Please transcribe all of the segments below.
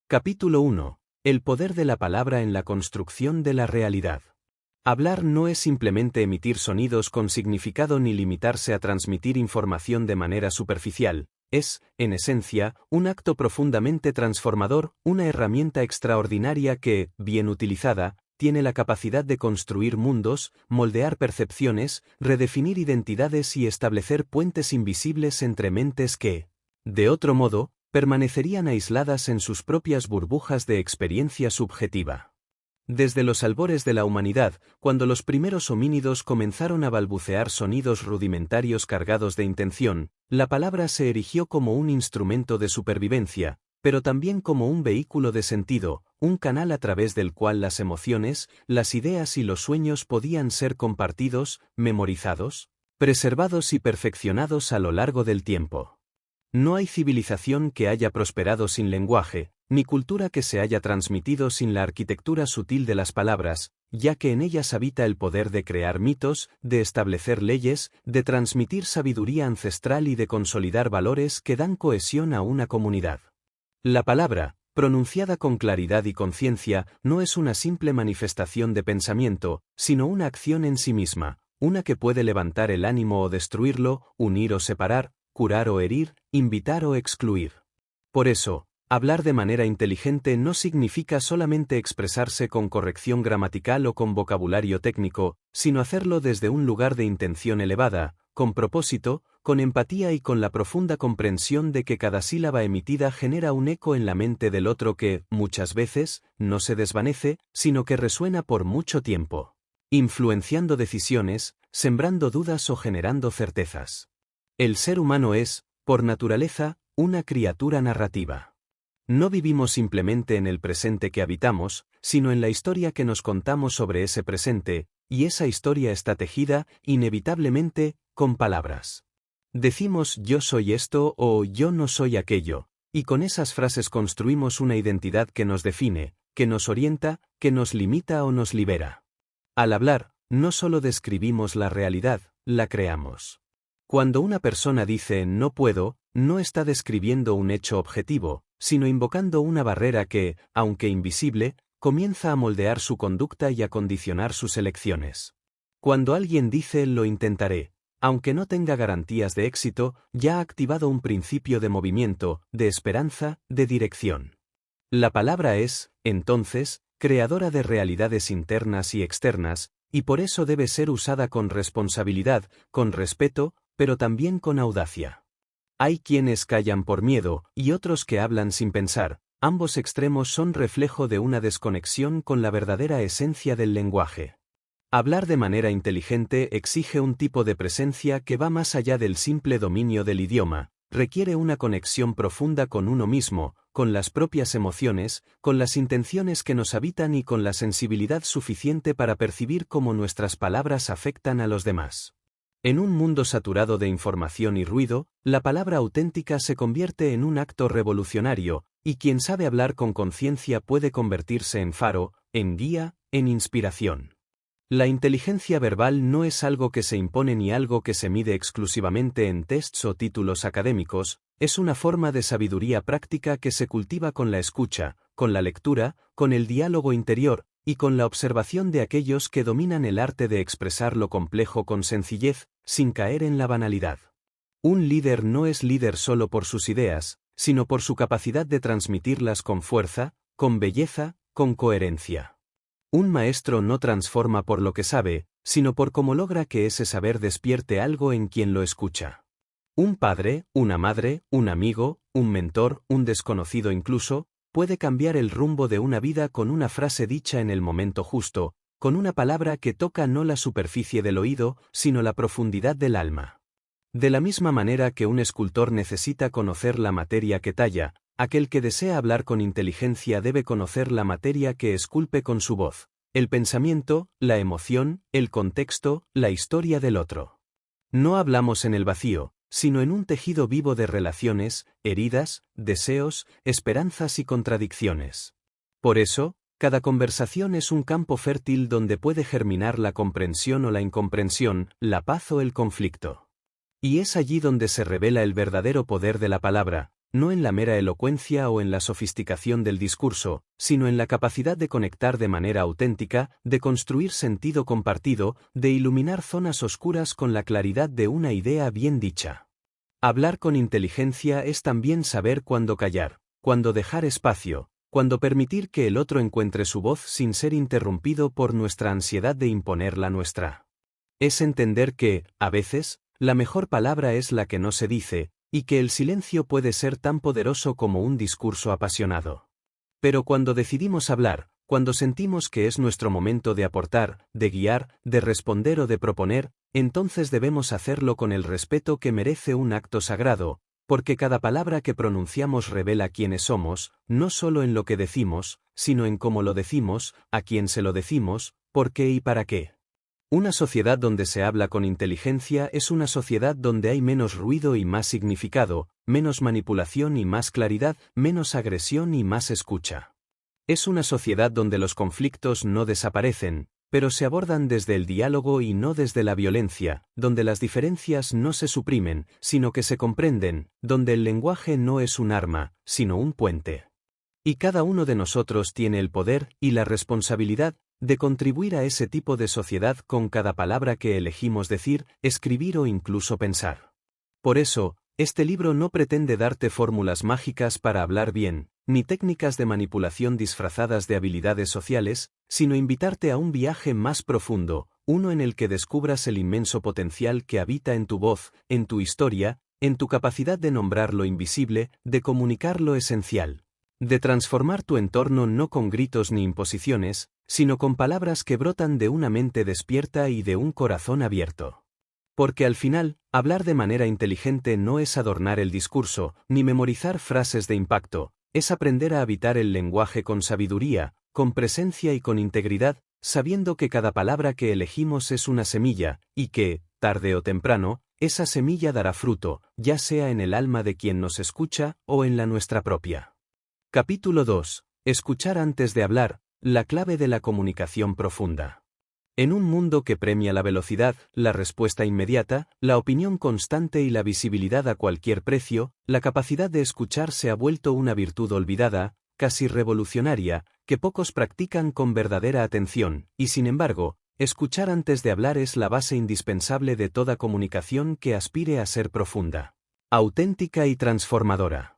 Capítulo 1. El poder de la palabra en la construcción de la realidad. Hablar no es simplemente emitir sonidos con significado ni limitarse a transmitir información de manera superficial, es, en esencia, un acto profundamente transformador, una herramienta extraordinaria que, bien utilizada, tiene la capacidad de construir mundos, moldear percepciones, redefinir identidades y establecer puentes invisibles entre mentes que, de otro modo, permanecerían aisladas en sus propias burbujas de experiencia subjetiva. Desde los albores de la humanidad, cuando los primeros homínidos comenzaron a balbucear sonidos rudimentarios cargados de intención, la palabra se erigió como un instrumento de supervivencia, pero también como un vehículo de sentido, un canal a través del cual las emociones, las ideas y los sueños podían ser compartidos, memorizados, preservados y perfeccionados a lo largo del tiempo. No hay civilización que haya prosperado sin lenguaje, ni cultura que se haya transmitido sin la arquitectura sutil de las palabras, ya que en ellas habita el poder de crear mitos, de establecer leyes, de transmitir sabiduría ancestral y de consolidar valores que dan cohesión a una comunidad. La palabra, pronunciada con claridad y conciencia, no es una simple manifestación de pensamiento, sino una acción en sí misma, una que puede levantar el ánimo o destruirlo, unir o separar, curar o herir, invitar o excluir. Por eso, hablar de manera inteligente no significa solamente expresarse con corrección gramatical o con vocabulario técnico, sino hacerlo desde un lugar de intención elevada, con propósito, con empatía y con la profunda comprensión de que cada sílaba emitida genera un eco en la mente del otro que, muchas veces, no se desvanece, sino que resuena por mucho tiempo, influenciando decisiones, sembrando dudas o generando certezas. El ser humano es, por naturaleza, una criatura narrativa. No vivimos simplemente en el presente que habitamos, sino en la historia que nos contamos sobre ese presente, y esa historia está tejida, inevitablemente, con palabras. Decimos yo soy esto o yo no soy aquello, y con esas frases construimos una identidad que nos define, que nos orienta, que nos limita o nos libera. Al hablar, no solo describimos la realidad, la creamos. Cuando una persona dice no puedo, no está describiendo un hecho objetivo, sino invocando una barrera que, aunque invisible, comienza a moldear su conducta y a condicionar sus elecciones. Cuando alguien dice lo intentaré, aunque no tenga garantías de éxito, ya ha activado un principio de movimiento, de esperanza, de dirección. La palabra es, entonces, creadora de realidades internas y externas, y por eso debe ser usada con responsabilidad, con respeto, pero también con audacia. Hay quienes callan por miedo, y otros que hablan sin pensar. Ambos extremos son reflejo de una desconexión con la verdadera esencia del lenguaje. Hablar de manera inteligente exige un tipo de presencia que va más allá del simple dominio del idioma, requiere una conexión profunda con uno mismo, con las propias emociones, con las intenciones que nos habitan y con la sensibilidad suficiente para percibir cómo nuestras palabras afectan a los demás. En un mundo saturado de información y ruido, la palabra auténtica se convierte en un acto revolucionario, y quien sabe hablar con conciencia puede convertirse en faro, en guía, en inspiración. La inteligencia verbal no es algo que se impone ni algo que se mide exclusivamente en tests o títulos académicos, es una forma de sabiduría práctica que se cultiva con la escucha, con la lectura, con el diálogo interior, y con la observación de aquellos que dominan el arte de expresar lo complejo con sencillez, sin caer en la banalidad. Un líder no es líder solo por sus ideas, sino por su capacidad de transmitirlas con fuerza, con belleza, con coherencia. Un maestro no transforma por lo que sabe, sino por cómo logra que ese saber despierte algo en quien lo escucha. Un padre, una madre, un amigo, un mentor, un desconocido incluso, puede cambiar el rumbo de una vida con una frase dicha en el momento justo, con una palabra que toca no la superficie del oído, sino la profundidad del alma. De la misma manera que un escultor necesita conocer la materia que talla, aquel que desea hablar con inteligencia debe conocer la materia que esculpe con su voz, el pensamiento, la emoción, el contexto, la historia del otro. No hablamos en el vacío, sino en un tejido vivo de relaciones, heridas, deseos, esperanzas y contradicciones. Por eso, cada conversación es un campo fértil donde puede germinar la comprensión o la incomprensión, la paz o el conflicto. Y es allí donde se revela el verdadero poder de la palabra, no en la mera elocuencia o en la sofisticación del discurso, sino en la capacidad de conectar de manera auténtica, de construir sentido compartido, de iluminar zonas oscuras con la claridad de una idea bien dicha. Hablar con inteligencia es también saber cuándo callar, cuándo dejar espacio, cuándo permitir que el otro encuentre su voz sin ser interrumpido por nuestra ansiedad de imponer la nuestra. Es entender que, a veces, la mejor palabra es la que no se dice, y que el silencio puede ser tan poderoso como un discurso apasionado. Pero cuando decidimos hablar, cuando sentimos que es nuestro momento de aportar, de guiar, de responder o de proponer, entonces debemos hacerlo con el respeto que merece un acto sagrado, porque cada palabra que pronunciamos revela quiénes somos, no solo en lo que decimos, sino en cómo lo decimos, a quién se lo decimos, por qué y para qué. Una sociedad donde se habla con inteligencia es una sociedad donde hay menos ruido y más significado, menos manipulación y más claridad, menos agresión y más escucha. Es una sociedad donde los conflictos no desaparecen, pero se abordan desde el diálogo y no desde la violencia, donde las diferencias no se suprimen, sino que se comprenden, donde el lenguaje no es un arma, sino un puente. Y cada uno de nosotros tiene el poder y la responsabilidad de contribuir a ese tipo de sociedad con cada palabra que elegimos decir, escribir o incluso pensar. Por eso, este libro no pretende darte fórmulas mágicas para hablar bien, ni técnicas de manipulación disfrazadas de habilidades sociales, sino invitarte a un viaje más profundo, uno en el que descubras el inmenso potencial que habita en tu voz, en tu historia, en tu capacidad de nombrar lo invisible, de comunicar lo esencial. De transformar tu entorno no con gritos ni imposiciones, sino con palabras que brotan de una mente despierta y de un corazón abierto. Porque al final, hablar de manera inteligente no es adornar el discurso, ni memorizar frases de impacto, es aprender a habitar el lenguaje con sabiduría, con presencia y con integridad, sabiendo que cada palabra que elegimos es una semilla, y que, tarde o temprano, esa semilla dará fruto, ya sea en el alma de quien nos escucha o en la nuestra propia. Capítulo 2. Escuchar antes de hablar, la clave de la comunicación profunda. En un mundo que premia la velocidad, la respuesta inmediata, la opinión constante y la visibilidad a cualquier precio, la capacidad de escuchar se ha vuelto una virtud olvidada, casi revolucionaria, que pocos practican con verdadera atención, y sin embargo, escuchar antes de hablar es la base indispensable de toda comunicación que aspire a ser profunda, auténtica y transformadora.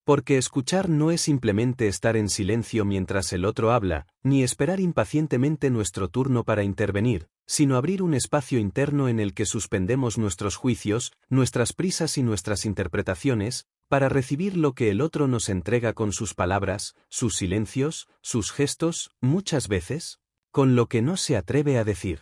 Porque escuchar no es simplemente estar en silencio mientras el otro habla, ni esperar impacientemente nuestro turno para intervenir, sino abrir un espacio interno en el que suspendemos nuestros juicios, nuestras prisas y nuestras interpretaciones, para recibir lo que el otro nos entrega con sus palabras, sus silencios, sus gestos, muchas veces, con lo que no se atreve a decir.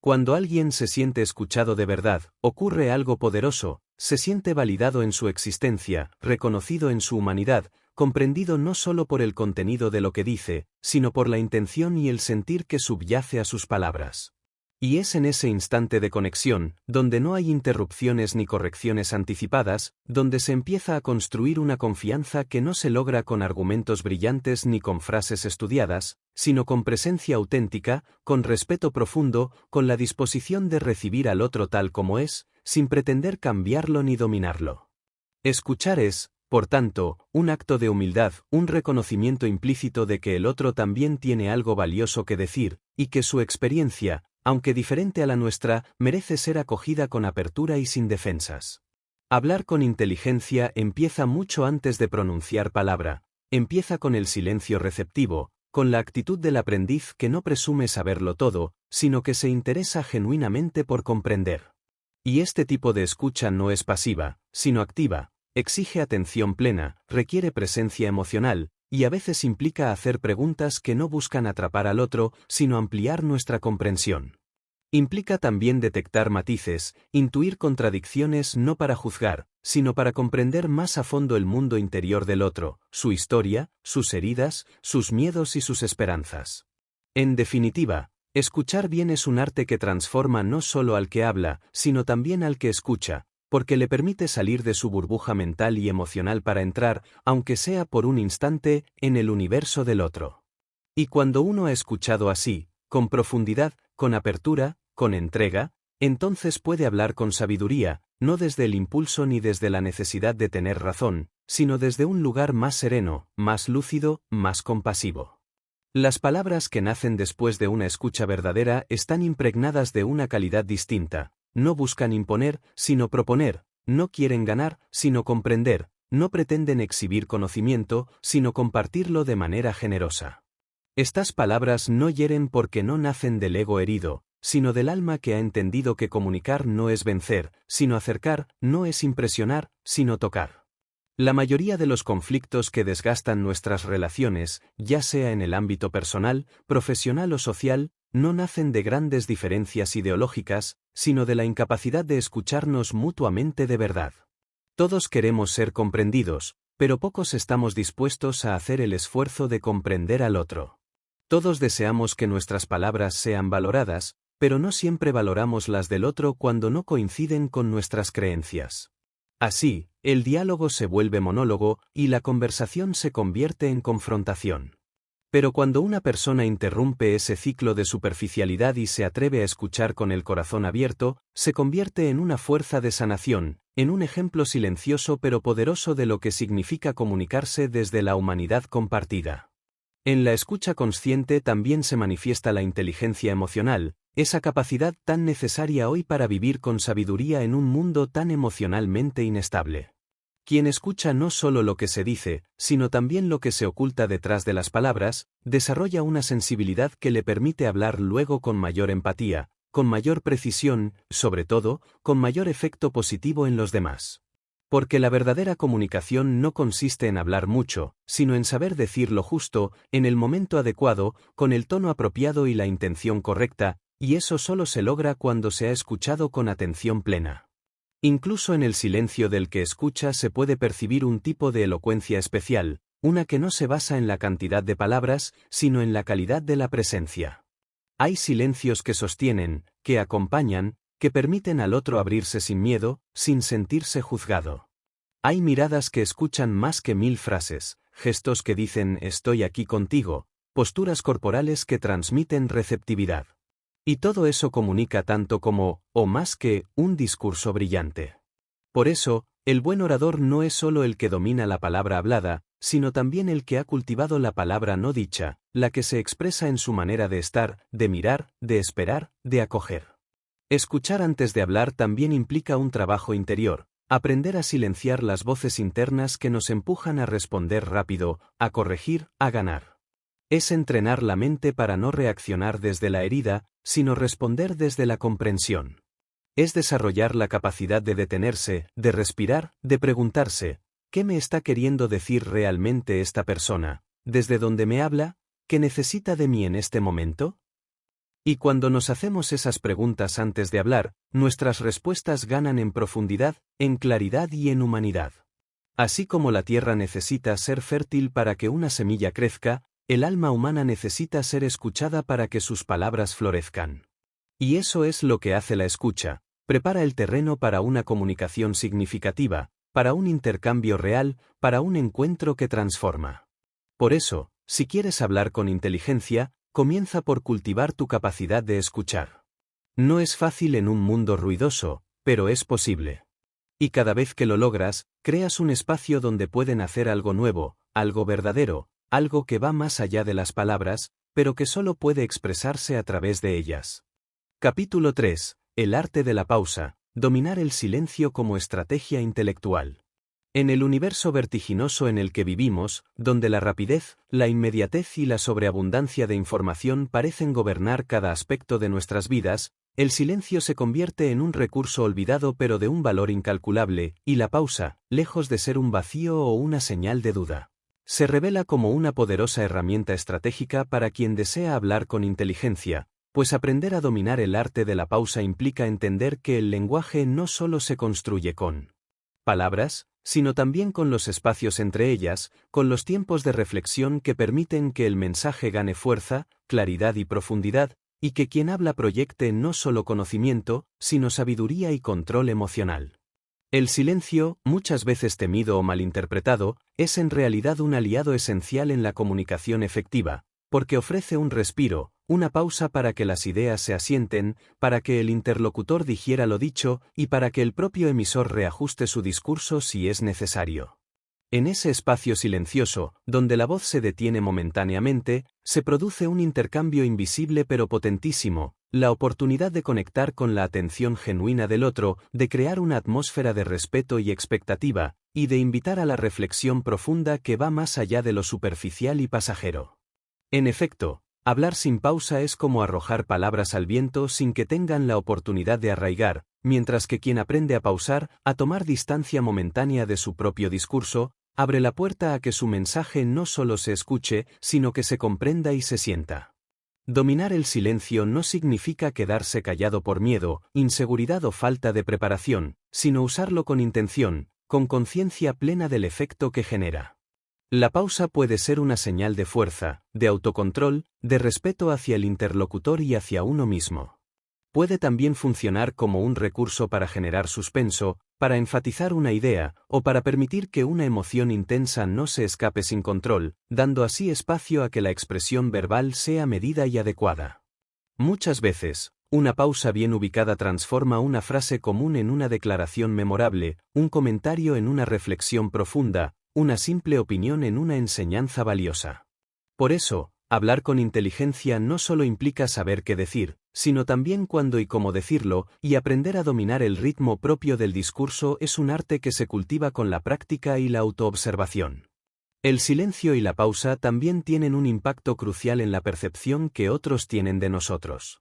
Cuando alguien se siente escuchado de verdad, ocurre algo poderoso, se siente validado en su existencia, reconocido en su humanidad, comprendido no solo por el contenido de lo que dice, sino por la intención y el sentir que subyace a sus palabras. Y es en ese instante de conexión, donde no hay interrupciones ni correcciones anticipadas, donde se empieza a construir una confianza que no se logra con argumentos brillantes ni con frases estudiadas, sino con presencia auténtica, con respeto profundo, con la disposición de recibir al otro tal como es, sin pretender cambiarlo ni dominarlo. Escuchar es, por tanto, un acto de humildad, un reconocimiento implícito de que el otro también tiene algo valioso que decir, y que su experiencia, aunque diferente a la nuestra, merece ser acogida con apertura y sin defensas. Hablar con inteligencia empieza mucho antes de pronunciar palabra, empieza con el silencio receptivo, con la actitud del aprendiz que no presume saberlo todo, sino que se interesa genuinamente por comprender. Y este tipo de escucha no es pasiva, sino activa, exige atención plena, requiere presencia emocional, y a veces implica hacer preguntas que no buscan atrapar al otro, sino ampliar nuestra comprensión. Implica también detectar matices, intuir contradicciones no para juzgar, sino para comprender más a fondo el mundo interior del otro, su historia, sus heridas, sus miedos y sus esperanzas. En definitiva, escuchar bien es un arte que transforma no solo al que habla, sino también al que escucha, porque le permite salir de su burbuja mental y emocional para entrar, aunque sea por un instante, en el universo del otro. Y cuando uno ha escuchado así, con profundidad, con apertura, con entrega, entonces puede hablar con sabiduría, no desde el impulso ni desde la necesidad de tener razón, sino desde un lugar más sereno, más lúcido, más compasivo. Las palabras que nacen después de una escucha verdadera están impregnadas de una calidad distinta, no buscan imponer, sino proponer, no quieren ganar, sino comprender, no pretenden exhibir conocimiento, sino compartirlo de manera generosa. Estas palabras no hieren porque no nacen del ego herido, sino del alma que ha entendido que comunicar no es vencer, sino acercar, no es impresionar, sino tocar. La mayoría de los conflictos que desgastan nuestras relaciones, ya sea en el ámbito personal, profesional o social, no nacen de grandes diferencias ideológicas, sino de la incapacidad de escucharnos mutuamente de verdad. Todos queremos ser comprendidos, pero pocos estamos dispuestos a hacer el esfuerzo de comprender al otro. Todos deseamos que nuestras palabras sean valoradas, pero no siempre valoramos las del otro cuando no coinciden con nuestras creencias. Así, el diálogo se vuelve monólogo y la conversación se convierte en confrontación. Pero cuando una persona interrumpe ese ciclo de superficialidad y se atreve a escuchar con el corazón abierto, se convierte en una fuerza de sanación, en un ejemplo silencioso pero poderoso de lo que significa comunicarse desde la humanidad compartida. En la escucha consciente también se manifiesta la inteligencia emocional, esa capacidad tan necesaria hoy para vivir con sabiduría en un mundo tan emocionalmente inestable. Quien escucha no solo lo que se dice, sino también lo que se oculta detrás de las palabras, desarrolla una sensibilidad que le permite hablar luego con mayor empatía, con mayor precisión, sobre todo, con mayor efecto positivo en los demás. Porque la verdadera comunicación no consiste en hablar mucho, sino en saber decir lo justo, en el momento adecuado, con el tono apropiado y la intención correcta, y eso solo se logra cuando se ha escuchado con atención plena. Incluso en el silencio del que escucha se puede percibir un tipo de elocuencia especial, una que no se basa en la cantidad de palabras, sino en la calidad de la presencia. Hay silencios que sostienen, que acompañan, que permiten al otro abrirse sin miedo, sin sentirse juzgado. Hay miradas que escuchan más que 1000 frases, gestos que dicen estoy aquí contigo, posturas corporales que transmiten receptividad. Y todo eso comunica tanto como, o más que, un discurso brillante. Por eso, el buen orador no es solo el que domina la palabra hablada, sino también el que ha cultivado la palabra no dicha, la que se expresa en su manera de estar, de mirar, de esperar, de acoger. Escuchar antes de hablar también implica un trabajo interior, aprender a silenciar las voces internas que nos empujan a responder rápido, a corregir, a ganar. Es entrenar la mente para no reaccionar desde la herida, sino responder desde la comprensión. Es desarrollar la capacidad de detenerse, de respirar, de preguntarse, ¿qué me está queriendo decir realmente esta persona? ¿Desde dónde me habla? ¿Qué necesita de mí en este momento? Y cuando nos hacemos esas preguntas antes de hablar, nuestras respuestas ganan en profundidad, en claridad y en humanidad. Así como la tierra necesita ser fértil para que una semilla crezca, el alma humana necesita ser escuchada para que sus palabras florezcan. Y eso es lo que hace la escucha, prepara el terreno para una comunicación significativa, para un intercambio real, para un encuentro que transforma. Por eso, si quieres hablar con inteligencia, comienza por cultivar tu capacidad de escuchar. No es fácil en un mundo ruidoso, pero es posible. Y cada vez que lo logras, creas un espacio donde pueden hacer algo nuevo, algo verdadero, algo que va más allá de las palabras, pero que solo puede expresarse a través de ellas. Capítulo 3. El arte de la pausa, dominar el silencio como estrategia intelectual. En el universo vertiginoso en el que vivimos, donde la rapidez, la inmediatez y la sobreabundancia de información parecen gobernar cada aspecto de nuestras vidas, el silencio se convierte en un recurso olvidado pero de un valor incalculable, y la pausa, lejos de ser un vacío o una señal de duda, se revela como una poderosa herramienta estratégica para quien desea hablar con inteligencia, pues aprender a dominar el arte de la pausa implica entender que el lenguaje no solo se construye con palabras, sino también con los espacios entre ellas, con los tiempos de reflexión que permiten que el mensaje gane fuerza, claridad y profundidad, y que quien habla proyecte no solo conocimiento, sino sabiduría y control emocional. El silencio, muchas veces temido o malinterpretado, es en realidad un aliado esencial en la comunicación efectiva, porque ofrece un respiro, una pausa para que las ideas se asienten, para que el interlocutor digiera lo dicho y para que el propio emisor reajuste su discurso si es necesario. En ese espacio silencioso, donde la voz se detiene momentáneamente, se produce un intercambio invisible pero potentísimo, la oportunidad de conectar con la atención genuina del otro, de crear una atmósfera de respeto y expectativa, y de invitar a la reflexión profunda que va más allá de lo superficial y pasajero. En efecto, hablar sin pausa es como arrojar palabras al viento sin que tengan la oportunidad de arraigar, mientras que quien aprende a pausar, a tomar distancia momentánea de su propio discurso, abre la puerta a que su mensaje no solo se escuche, sino que se comprenda y se sienta. Dominar el silencio no significa quedarse callado por miedo, inseguridad o falta de preparación, sino usarlo con intención, con conciencia plena del efecto que genera. La pausa puede ser una señal de fuerza, de autocontrol, de respeto hacia el interlocutor y hacia uno mismo. Puede también funcionar como un recurso para generar suspenso, para enfatizar una idea, o para permitir que una emoción intensa no se escape sin control, dando así espacio a que la expresión verbal sea medida y adecuada. Muchas veces, una pausa bien ubicada transforma una frase común en una declaración memorable, un comentario en una reflexión profunda, una simple opinión en una enseñanza valiosa. Por eso, hablar con inteligencia no solo implica saber qué decir, sino también cuándo y cómo decirlo, y aprender a dominar el ritmo propio del discurso es un arte que se cultiva con la práctica y la autoobservación. El silencio y la pausa también tienen un impacto crucial en la percepción que otros tienen de nosotros.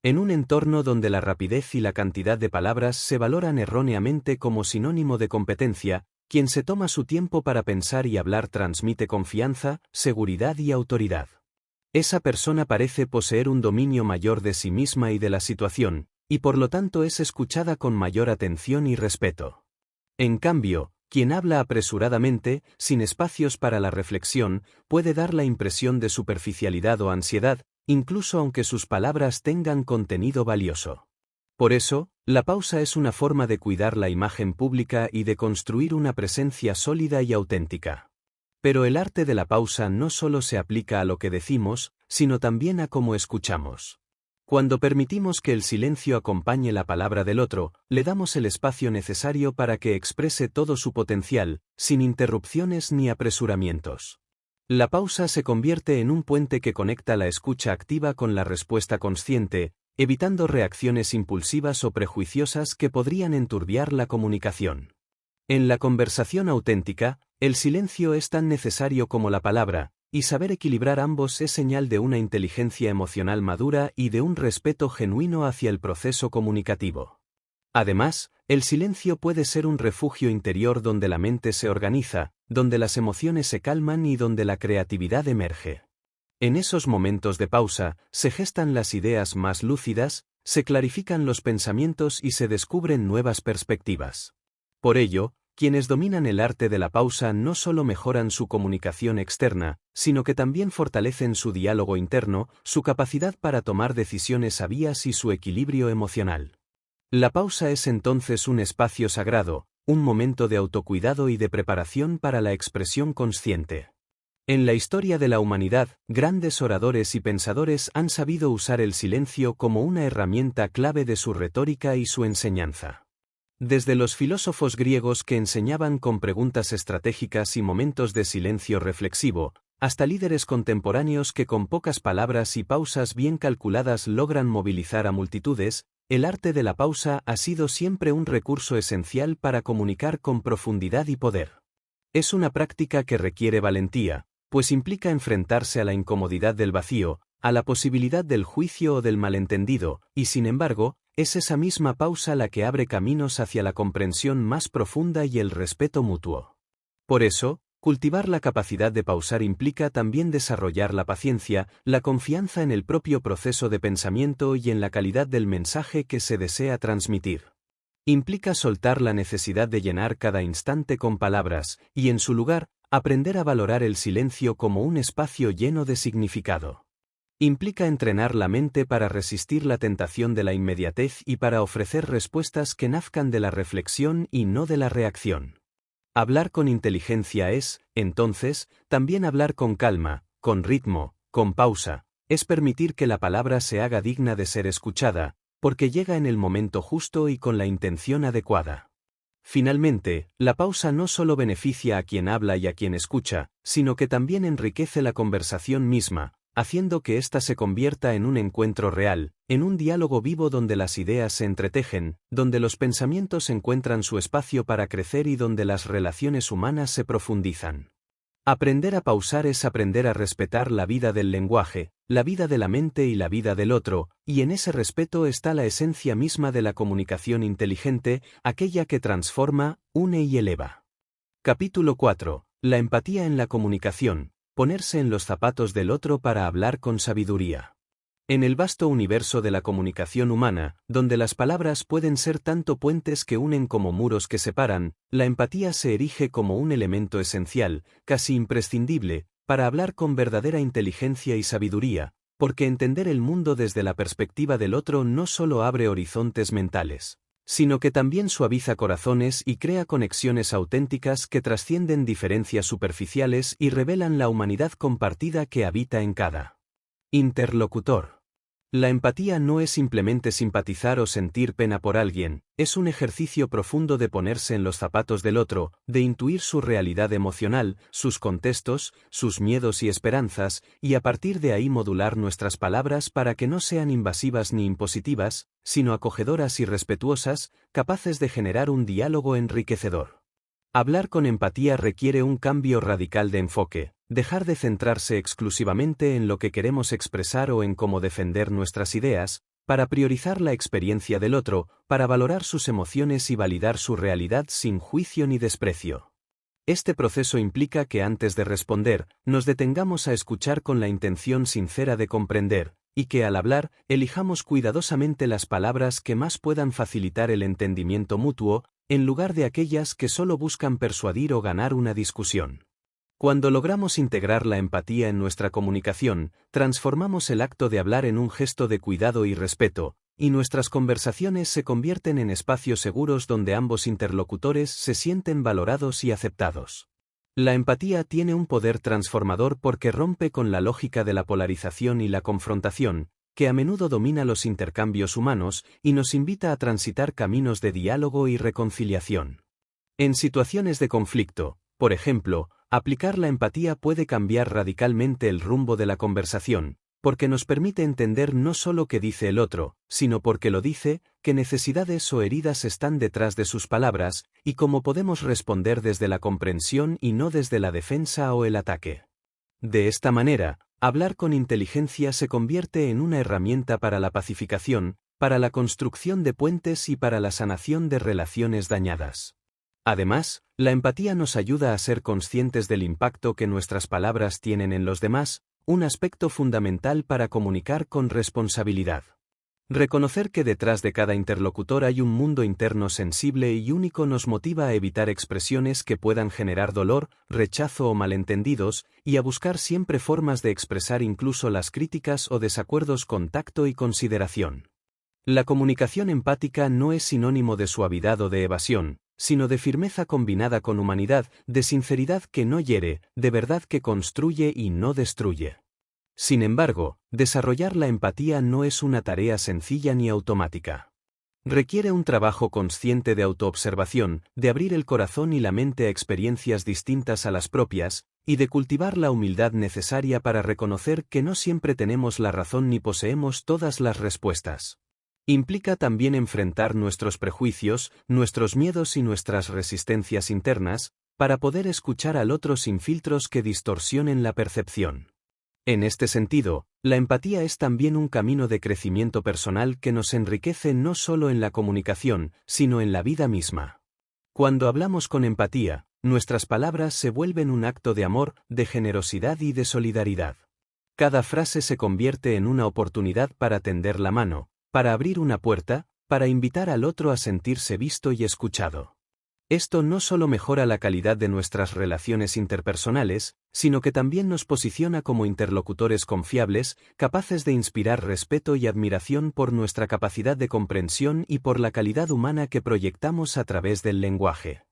En un entorno donde la rapidez y la cantidad de palabras se valoran erróneamente como sinónimo de competencia, quien se toma su tiempo para pensar y hablar transmite confianza, seguridad y autoridad. Esa persona parece poseer un dominio mayor de sí misma y de la situación, y por lo tanto es escuchada con mayor atención y respeto. En cambio, quien habla apresuradamente, sin espacios para la reflexión, puede dar la impresión de superficialidad o ansiedad, incluso aunque sus palabras tengan contenido valioso. Por eso, la pausa es una forma de cuidar la imagen pública y de construir una presencia sólida y auténtica. Pero el arte de la pausa no solo se aplica a lo que decimos, sino también a cómo escuchamos. Cuando permitimos que el silencio acompañe la palabra del otro, le damos el espacio necesario para que exprese todo su potencial, sin interrupciones ni apresuramientos. La pausa se convierte en un puente que conecta la escucha activa con la respuesta consciente, evitando reacciones impulsivas o prejuiciosas que podrían enturbiar la comunicación. En la conversación auténtica, el silencio es tan necesario como la palabra, y saber equilibrar ambos es señal de una inteligencia emocional madura y de un respeto genuino hacia el proceso comunicativo. Además, el silencio puede ser un refugio interior donde la mente se organiza, donde las emociones se calman y donde la creatividad emerge. En esos momentos de pausa, se gestan las ideas más lúcidas, se clarifican los pensamientos y se descubren nuevas perspectivas. Por ello, quienes dominan el arte de la pausa no solo mejoran su comunicación externa, sino que también fortalecen su diálogo interno, su capacidad para tomar decisiones sabias y su equilibrio emocional. La pausa es entonces un espacio sagrado, un momento de autocuidado y de preparación para la expresión consciente. En la historia de la humanidad, grandes oradores y pensadores han sabido usar el silencio como una herramienta clave de su retórica y su enseñanza. Desde los filósofos griegos que enseñaban con preguntas estratégicas y momentos de silencio reflexivo, hasta líderes contemporáneos que con pocas palabras y pausas bien calculadas logran movilizar a multitudes, el arte de la pausa ha sido siempre un recurso esencial para comunicar con profundidad y poder. Es una práctica que requiere valentía, pues implica enfrentarse a la incomodidad del vacío, a la posibilidad del juicio o del malentendido, y sin embargo, es esa misma pausa la que abre caminos hacia la comprensión más profunda y el respeto mutuo. Por eso, cultivar la capacidad de pausar implica también desarrollar la paciencia, la confianza en el propio proceso de pensamiento y en la calidad del mensaje que se desea transmitir. Implica soltar la necesidad de llenar cada instante con palabras, y en su lugar, aprender a valorar el silencio como un espacio lleno de significado. Implica entrenar la mente para resistir la tentación de la inmediatez y para ofrecer respuestas que nazcan de la reflexión y no de la reacción. Hablar con inteligencia es, entonces, también hablar con calma, con ritmo, con pausa, es permitir que la palabra se haga digna de ser escuchada, porque llega en el momento justo y con la intención adecuada. Finalmente, la pausa no solo beneficia a quien habla y a quien escucha, sino que también enriquece la conversación misma, haciendo que ésta se convierta en un encuentro real, en un diálogo vivo donde las ideas se entretejen, donde los pensamientos encuentran su espacio para crecer y donde las relaciones humanas se profundizan. Aprender a pausar es aprender a respetar la vida del lenguaje, la vida de la mente y la vida del otro, y en ese respeto está la esencia misma de la comunicación inteligente, aquella que transforma, une y eleva. Capítulo 4. La empatía en la comunicación. Ponerse en los zapatos del otro para hablar con sabiduría. En el vasto universo de la comunicación humana, donde las palabras pueden ser tanto puentes que unen como muros que separan, la empatía se erige como un elemento esencial, casi imprescindible, para hablar con verdadera inteligencia y sabiduría, porque entender el mundo desde la perspectiva del otro no solo abre horizontes mentales, sino que también suaviza corazones y crea conexiones auténticas que trascienden diferencias superficiales y revelan la humanidad compartida que habita en cada interlocutor. La empatía no es simplemente simpatizar o sentir pena por alguien, es un ejercicio profundo de ponerse en los zapatos del otro, de intuir su realidad emocional, sus contextos, sus miedos y esperanzas, y a partir de ahí modular nuestras palabras para que no sean invasivas ni impositivas, sino acogedoras y respetuosas, capaces de generar un diálogo enriquecedor. Hablar con empatía requiere un cambio radical de enfoque, dejar de centrarse exclusivamente en lo que queremos expresar o en cómo defender nuestras ideas, para priorizar la experiencia del otro, para valorar sus emociones y validar su realidad sin juicio ni desprecio. Este proceso implica que antes de responder, nos detengamos a escuchar con la intención sincera de comprender, y que al hablar, elijamos cuidadosamente las palabras que más puedan facilitar el entendimiento mutuo, en lugar de aquellas que solo buscan persuadir o ganar una discusión. Cuando logramos integrar la empatía en nuestra comunicación, transformamos el acto de hablar en un gesto de cuidado y respeto, y nuestras conversaciones se convierten en espacios seguros donde ambos interlocutores se sienten valorados y aceptados. La empatía tiene un poder transformador porque rompe con la lógica de la polarización y la confrontación, que a menudo domina los intercambios humanos, y nos invita a transitar caminos de diálogo y reconciliación. En situaciones de conflicto, por ejemplo, aplicar la empatía puede cambiar radicalmente el rumbo de la conversación, porque nos permite entender no solo qué dice el otro, sino por qué lo dice, qué necesidades o heridas están detrás de sus palabras, y cómo podemos responder desde la comprensión y no desde la defensa o el ataque. De esta manera, hablar con inteligencia se convierte en una herramienta para la pacificación, para la construcción de puentes y para la sanación de relaciones dañadas. Además, la empatía nos ayuda a ser conscientes del impacto que nuestras palabras tienen en los demás, un aspecto fundamental para comunicar con responsabilidad. Reconocer que detrás de cada interlocutor hay un mundo interno sensible y único nos motiva a evitar expresiones que puedan generar dolor, rechazo o malentendidos, y a buscar siempre formas de expresar incluso las críticas o desacuerdos con tacto y consideración. La comunicación empática no es sinónimo de suavidad o de evasión, sino de firmeza combinada con humanidad, de sinceridad que no hiere, de verdad que construye y no destruye. Sin embargo, desarrollar la empatía no es una tarea sencilla ni automática. Requiere un trabajo consciente de autoobservación, de abrir el corazón y la mente a experiencias distintas a las propias, y de cultivar la humildad necesaria para reconocer que no siempre tenemos la razón ni poseemos todas las respuestas. Implica también enfrentar nuestros prejuicios, nuestros miedos y nuestras resistencias internas, para poder escuchar al otro sin filtros que distorsionen la percepción. En este sentido, la empatía es también un camino de crecimiento personal que nos enriquece no solo en la comunicación, sino en la vida misma. Cuando hablamos con empatía, nuestras palabras se vuelven un acto de amor, de generosidad y de solidaridad. Cada frase se convierte en una oportunidad para tender la mano, para abrir una puerta, para invitar al otro a sentirse visto y escuchado. Esto no solo mejora la calidad de nuestras relaciones interpersonales, sino que también nos posiciona como interlocutores confiables, capaces de inspirar respeto y admiración por nuestra capacidad de comprensión y por la calidad humana que proyectamos a través del lenguaje.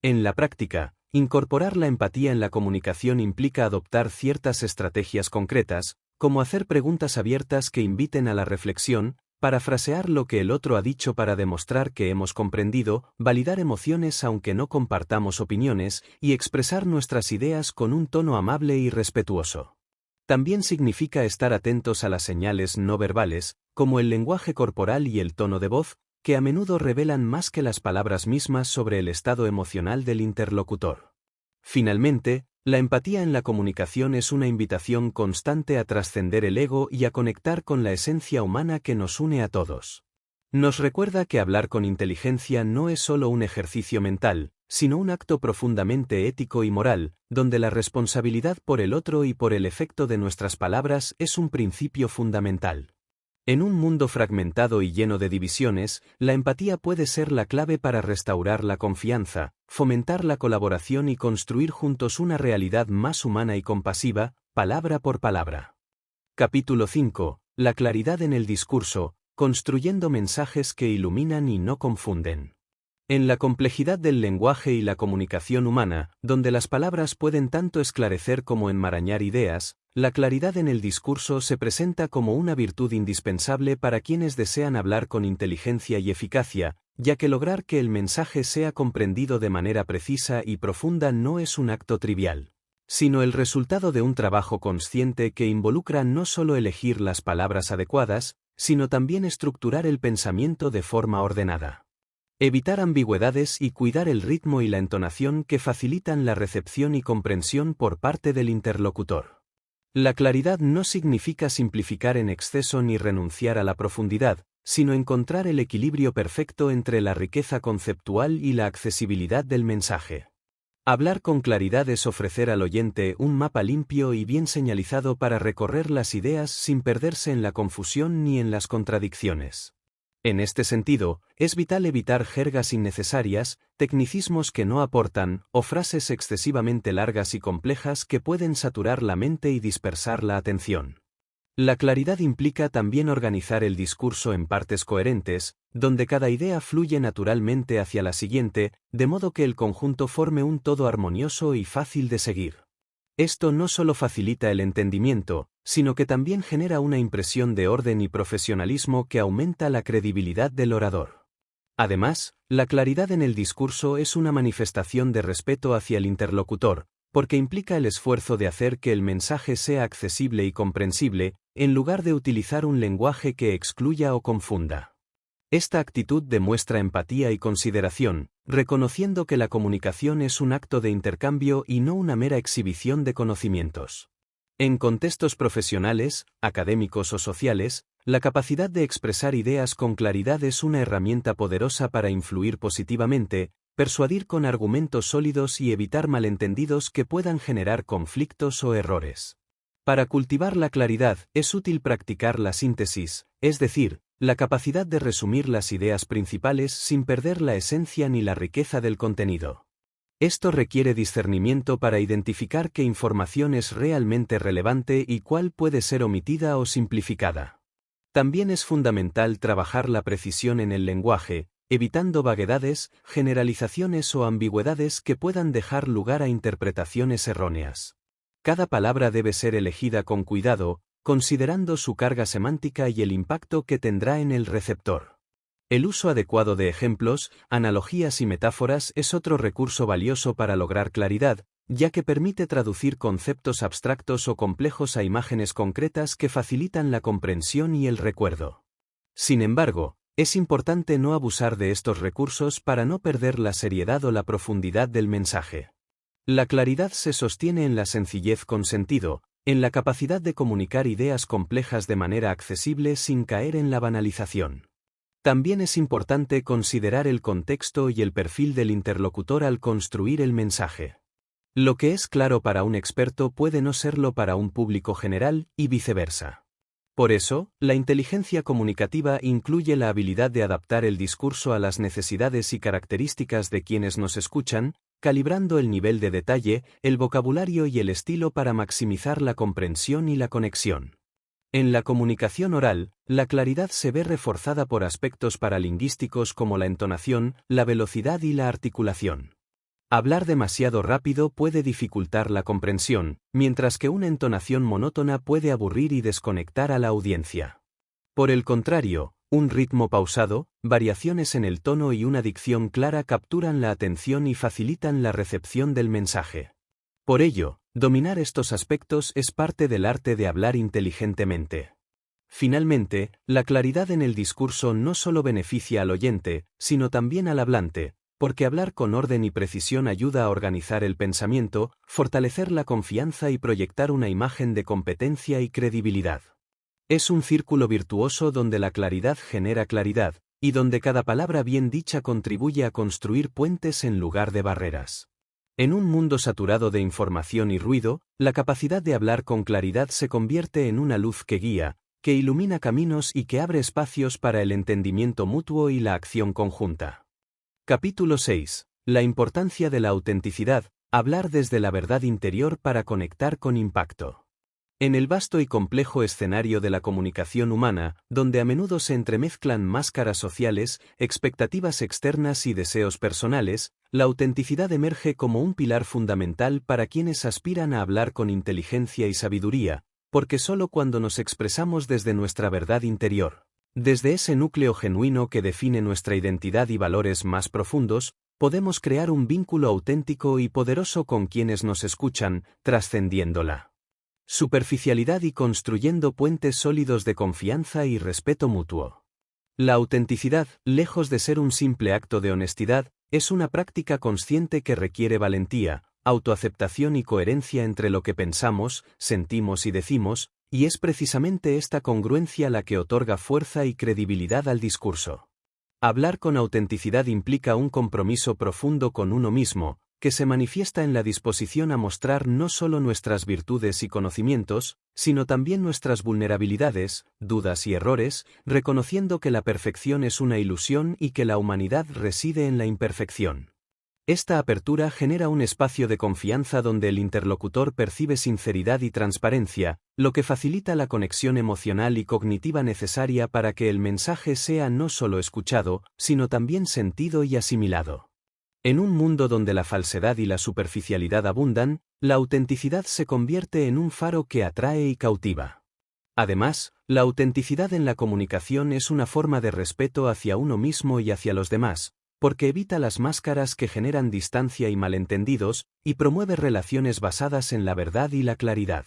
En la práctica, incorporar la empatía en la comunicación implica adoptar ciertas estrategias concretas, como hacer preguntas abiertas que inviten a la reflexión, parafrasear lo que el otro ha dicho para demostrar que hemos comprendido, validar emociones aunque no compartamos opiniones, y expresar nuestras ideas con un tono amable y respetuoso. También significa estar atentos a las señales no verbales, como el lenguaje corporal y el tono de voz, que a menudo revelan más que las palabras mismas sobre el estado emocional del interlocutor. Finalmente, la empatía en la comunicación es una invitación constante a trascender el ego y a conectar con la esencia humana que nos une a todos. Nos recuerda que hablar con inteligencia no es solo un ejercicio mental, sino un acto profundamente ético y moral, donde la responsabilidad por el otro y por el efecto de nuestras palabras es un principio fundamental. En un mundo fragmentado y lleno de divisiones, la empatía puede ser la clave para restaurar la confianza, fomentar la colaboración y construir juntos una realidad más humana y compasiva, palabra por palabra. Capítulo 5. La claridad en el discurso, construyendo mensajes que iluminan y no confunden. En la complejidad del lenguaje y la comunicación humana, donde las palabras pueden tanto esclarecer como enmarañar ideas, la claridad en el discurso se presenta como una virtud indispensable para quienes desean hablar con inteligencia y eficacia, ya que lograr que el mensaje sea comprendido de manera precisa y profunda no es un acto trivial, sino el resultado de un trabajo consciente que involucra no solo elegir las palabras adecuadas, sino también estructurar el pensamiento de forma ordenada. Evitar ambigüedades y cuidar el ritmo y la entonación que facilitan la recepción y comprensión por parte del interlocutor. La claridad no significa simplificar en exceso ni renunciar a la profundidad, sino encontrar el equilibrio perfecto entre la riqueza conceptual y la accesibilidad del mensaje. Hablar con claridad es ofrecer al oyente un mapa limpio y bien señalizado para recorrer las ideas sin perderse en la confusión ni en las contradicciones. En este sentido, es vital evitar jergas innecesarias, tecnicismos que no aportan, o frases excesivamente largas y complejas que pueden saturar la mente y dispersar la atención. La claridad implica también organizar el discurso en partes coherentes, donde cada idea fluye naturalmente hacia la siguiente, de modo que el conjunto forme un todo armonioso y fácil de seguir. Esto no solo facilita el entendimiento, sino que también genera una impresión de orden y profesionalismo que aumenta la credibilidad del orador. Además, la claridad en el discurso es una manifestación de respeto hacia el interlocutor, porque implica el esfuerzo de hacer que el mensaje sea accesible y comprensible, en lugar de utilizar un lenguaje que excluya o confunda. Esta actitud demuestra empatía y consideración, reconociendo que la comunicación es un acto de intercambio y no una mera exhibición de conocimientos. En contextos profesionales, académicos o sociales, la capacidad de expresar ideas con claridad es una herramienta poderosa para influir positivamente, persuadir con argumentos sólidos y evitar malentendidos que puedan generar conflictos o errores. Para cultivar la claridad, es útil practicar la síntesis, es decir, la capacidad de resumir las ideas principales sin perder la esencia ni la riqueza del contenido. Esto requiere discernimiento para identificar qué información es realmente relevante y cuál puede ser omitida o simplificada. También es fundamental trabajar la precisión en el lenguaje, evitando vaguedades, generalizaciones o ambigüedades que puedan dejar lugar a interpretaciones erróneas. Cada palabra debe ser elegida con cuidado, considerando su carga semántica y el impacto que tendrá en el receptor. El uso adecuado de ejemplos, analogías y metáforas es otro recurso valioso para lograr claridad, ya que permite traducir conceptos abstractos o complejos a imágenes concretas que facilitan la comprensión y el recuerdo. Sin embargo, es importante no abusar de estos recursos para no perder la seriedad o la profundidad del mensaje. La claridad se sostiene en la sencillez con sentido, en la capacidad de comunicar ideas complejas de manera accesible sin caer en la banalización. También es importante considerar el contexto y el perfil del interlocutor al construir el mensaje. Lo que es claro para un experto puede no serlo para un público general, y viceversa. Por eso, la inteligencia comunicativa incluye la habilidad de adaptar el discurso a las necesidades y características de quienes nos escuchan, calibrando el nivel de detalle, el vocabulario y el estilo para maximizar la comprensión y la conexión. En la comunicación oral, la claridad se ve reforzada por aspectos paralingüísticos como la entonación, la velocidad y la articulación. Hablar demasiado rápido puede dificultar la comprensión, mientras que una entonación monótona puede aburrir y desconectar a la audiencia. Por el contrario, Un ritmo pausado, variaciones en el tono y una dicción clara capturan la atención y facilitan la recepción del mensaje. Por ello, dominar estos aspectos es parte del arte de hablar inteligentemente. Finalmente, la claridad en el discurso no solo beneficia al oyente, sino también al hablante, porque hablar con orden y precisión ayuda a organizar el pensamiento, fortalecer la confianza y proyectar una imagen de competencia y credibilidad. Es un círculo virtuoso donde la claridad genera claridad, y donde cada palabra bien dicha contribuye a construir puentes en lugar de barreras. En un mundo saturado de información y ruido, la capacidad de hablar con claridad se convierte en una luz que guía, que ilumina caminos y que abre espacios para el entendimiento mutuo y la acción conjunta. Capítulo 6. La importancia de la autenticidad, hablar desde la verdad interior para conectar con impacto. En el vasto y complejo escenario de la comunicación humana, donde a menudo se entremezclan máscaras sociales, expectativas externas y deseos personales, la autenticidad emerge como un pilar fundamental para quienes aspiran a hablar con inteligencia y sabiduría, porque solo cuando nos expresamos desde nuestra verdad interior, desde ese núcleo genuino que define nuestra identidad y valores más profundos, podemos crear un vínculo auténtico y poderoso con quienes nos escuchan, trascendiéndola superficialidad y construyendo puentes sólidos de confianza y respeto mutuo. La autenticidad, lejos de ser un simple acto de honestidad, es una práctica consciente que requiere valentía, autoaceptación y coherencia entre lo que pensamos, sentimos y decimos, y es precisamente esta congruencia la que otorga fuerza y credibilidad al discurso. Hablar con autenticidad implica un compromiso profundo con uno mismo, que se manifiesta en la disposición a mostrar no solo nuestras virtudes y conocimientos, sino también nuestras vulnerabilidades, dudas y errores, reconociendo que la perfección es una ilusión y que la humanidad reside en la imperfección. Esta apertura genera un espacio de confianza donde el interlocutor percibe sinceridad y transparencia, lo que facilita la conexión emocional y cognitiva necesaria para que el mensaje sea no solo escuchado, sino también sentido y asimilado. En un mundo donde la falsedad y la superficialidad abundan, la autenticidad se convierte en un faro que atrae y cautiva. Además, la autenticidad en la comunicación es una forma de respeto hacia uno mismo y hacia los demás, porque evita las máscaras que generan distancia y malentendidos, y promueve relaciones basadas en la verdad y la claridad.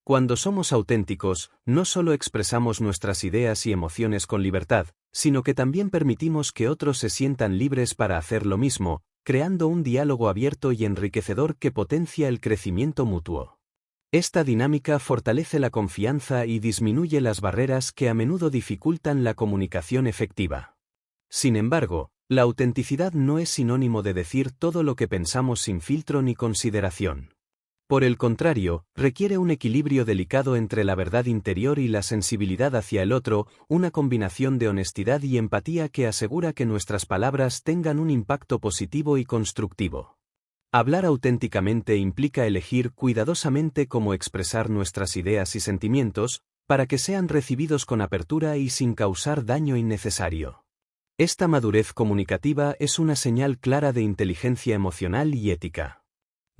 Cuando somos auténticos, no solo expresamos nuestras ideas y emociones con libertad, sino que también permitimos que otros se sientan libres para hacer lo mismo, creando un diálogo abierto y enriquecedor que potencia el crecimiento mutuo. Esta dinámica fortalece la confianza y disminuye las barreras que a menudo dificultan la comunicación efectiva. Sin embargo, la autenticidad no es sinónimo de decir todo lo que pensamos sin filtro ni consideración. Por el contrario, requiere un equilibrio delicado entre la verdad interior y la sensibilidad hacia el otro, una combinación de honestidad y empatía que asegura que nuestras palabras tengan un impacto positivo y constructivo. Hablar auténticamente implica elegir cuidadosamente cómo expresar nuestras ideas y sentimientos, para que sean recibidos con apertura y sin causar daño innecesario. Esta madurez comunicativa es una señal clara de inteligencia emocional y ética.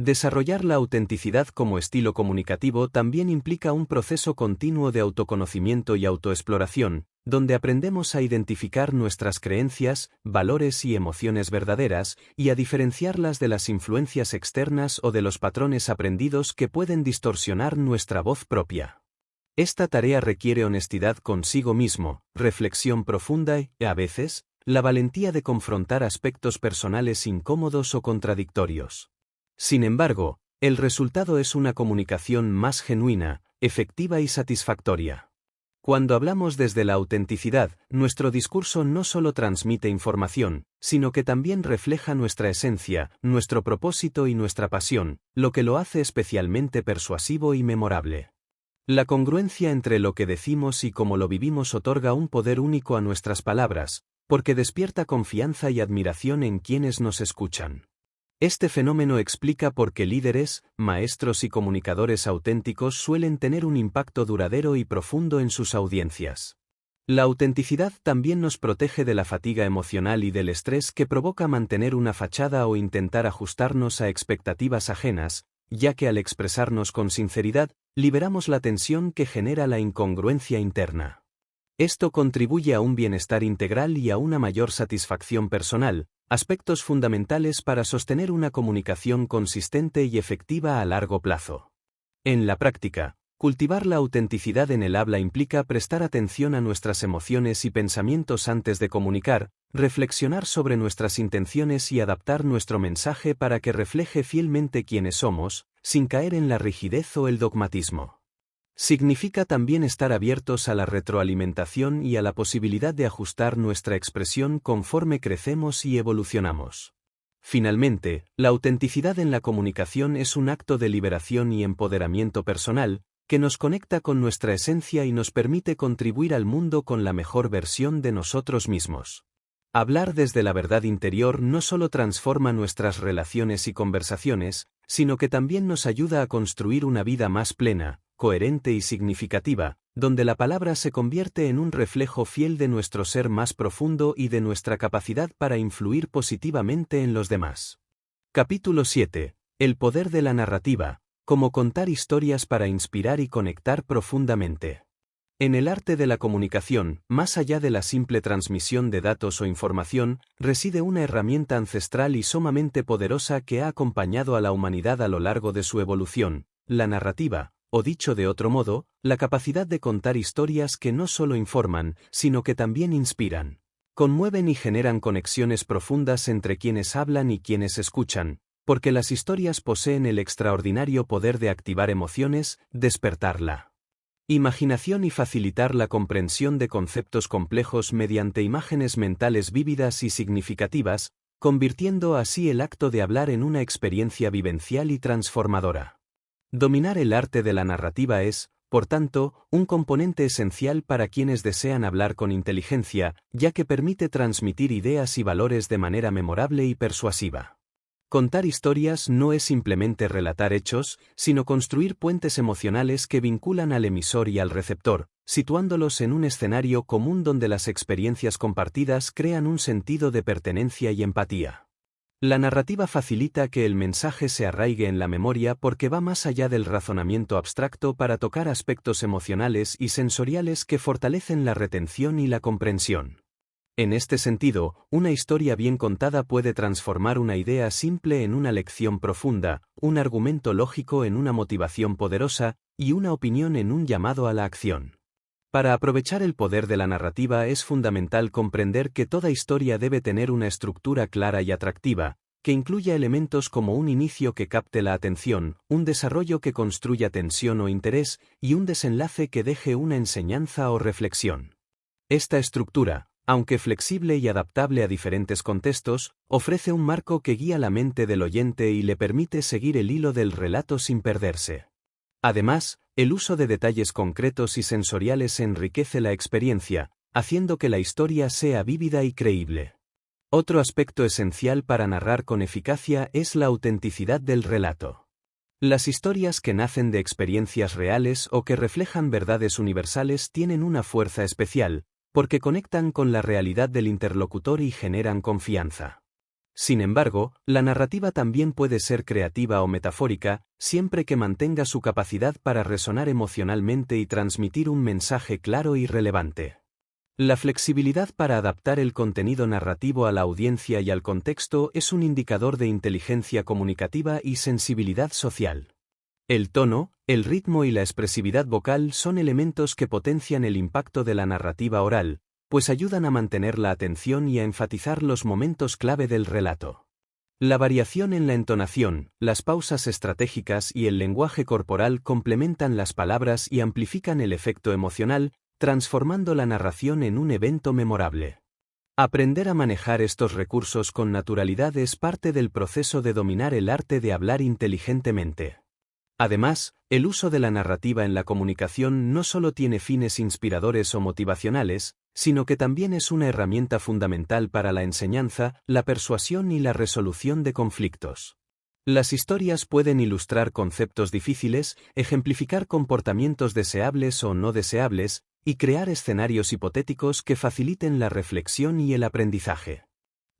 Desarrollar la autenticidad como estilo comunicativo también implica un proceso continuo de autoconocimiento y autoexploración, donde aprendemos a identificar nuestras creencias, valores y emociones verdaderas, y a diferenciarlas de las influencias externas o de los patrones aprendidos que pueden distorsionar nuestra voz propia. Esta tarea requiere honestidad consigo mismo, reflexión profunda y, a veces, la valentía de confrontar aspectos personales incómodos o contradictorios. Sin embargo, el resultado es una comunicación más genuina, efectiva y satisfactoria. Cuando hablamos desde la autenticidad, nuestro discurso no solo transmite información, sino que también refleja nuestra esencia, nuestro propósito y nuestra pasión, lo que lo hace especialmente persuasivo y memorable. La congruencia entre lo que decimos y cómo lo vivimos otorga un poder único a nuestras palabras, porque despierta confianza y admiración en quienes nos escuchan. Este fenómeno explica por qué líderes, maestros y comunicadores auténticos suelen tener un impacto duradero y profundo en sus audiencias. La autenticidad también nos protege de la fatiga emocional y del estrés que provoca mantener una fachada o intentar ajustarnos a expectativas ajenas, ya que al expresarnos con sinceridad, liberamos la tensión que genera la incongruencia interna. Esto contribuye a un bienestar integral y a una mayor satisfacción personal, aspectos fundamentales para sostener una comunicación consistente y efectiva a largo plazo. En la práctica, cultivar la autenticidad en el habla implica prestar atención a nuestras emociones y pensamientos antes de comunicar, reflexionar sobre nuestras intenciones y adaptar nuestro mensaje para que refleje fielmente quiénes somos, sin caer en la rigidez o el dogmatismo. Significa también estar abiertos a la retroalimentación y a la posibilidad de ajustar nuestra expresión conforme crecemos y evolucionamos. Finalmente, la autenticidad en la comunicación es un acto de liberación y empoderamiento personal, que nos conecta con nuestra esencia y nos permite contribuir al mundo con la mejor versión de nosotros mismos. Hablar desde la verdad interior no solo transforma nuestras relaciones y conversaciones, sino que también nos ayuda a construir una vida más plena, coherente y significativa, donde la palabra se convierte en un reflejo fiel de nuestro ser más profundo y de nuestra capacidad para influir positivamente en los demás. Capítulo 7. El poder de la narrativa. Cómo contar historias para inspirar y conectar profundamente. En el arte de la comunicación, más allá de la simple transmisión de datos o información, reside una herramienta ancestral y sumamente poderosa que ha acompañado a la humanidad a lo largo de su evolución, la narrativa, o dicho de otro modo, la capacidad de contar historias que no solo informan, sino que también inspiran. Conmueven y generan conexiones profundas entre quienes hablan y quienes escuchan, porque las historias poseen el extraordinario poder de activar emociones, despertar la imaginación y facilitar la comprensión de conceptos complejos mediante imágenes mentales vívidas y significativas, convirtiendo así el acto de hablar en una experiencia vivencial y transformadora. Dominar el arte de la narrativa es, por tanto, un componente esencial para quienes desean hablar con inteligencia, ya que permite transmitir ideas y valores de manera memorable y persuasiva. Contar historias no es simplemente relatar hechos, sino construir puentes emocionales que vinculan al emisor y al receptor, situándolos en un escenario común donde las experiencias compartidas crean un sentido de pertenencia y empatía. La narrativa facilita que el mensaje se arraigue en la memoria porque va más allá del razonamiento abstracto para tocar aspectos emocionales y sensoriales que fortalecen la retención y la comprensión. En este sentido, una historia bien contada puede transformar una idea simple en una lección profunda, un argumento lógico en una motivación poderosa, y una opinión en un llamado a la acción. Para aprovechar el poder de la narrativa es fundamental comprender que toda historia debe tener una estructura clara y atractiva, que incluya elementos como un inicio que capte la atención, un desarrollo que construya tensión o interés, y un desenlace que deje una enseñanza o reflexión. Esta estructura, aunque flexible y adaptable a diferentes contextos, ofrece un marco que guía la mente del oyente y le permite seguir el hilo del relato sin perderse. Además, el uso de detalles concretos y sensoriales enriquece la experiencia, haciendo que la historia sea vívida y creíble. Otro aspecto esencial para narrar con eficacia es la autenticidad del relato. Las historias que nacen de experiencias reales o que reflejan verdades universales tienen una fuerza especial, porque conectan con la realidad del interlocutor y generan confianza. Sin embargo, la narrativa también puede ser creativa o metafórica, siempre que mantenga su capacidad para resonar emocionalmente y transmitir un mensaje claro y relevante. La flexibilidad para adaptar el contenido narrativo a la audiencia y al contexto es un indicador de inteligencia comunicativa y sensibilidad social. El tono, el ritmo y la expresividad vocal son elementos que potencian el impacto de la narrativa oral, pues ayudan a mantener la atención y a enfatizar los momentos clave del relato. La variación en la entonación, las pausas estratégicas y el lenguaje corporal complementan las palabras y amplifican el efecto emocional, transformando la narración en un evento memorable. Aprender a manejar estos recursos con naturalidad es parte del proceso de dominar el arte de hablar inteligentemente. Además, el uso de la narrativa en la comunicación no solo tiene fines inspiradores o motivacionales, sino que también es una herramienta fundamental para la enseñanza, la persuasión y la resolución de conflictos. Las historias pueden ilustrar conceptos difíciles, ejemplificar comportamientos deseables o no deseables, y crear escenarios hipotéticos que faciliten la reflexión y el aprendizaje.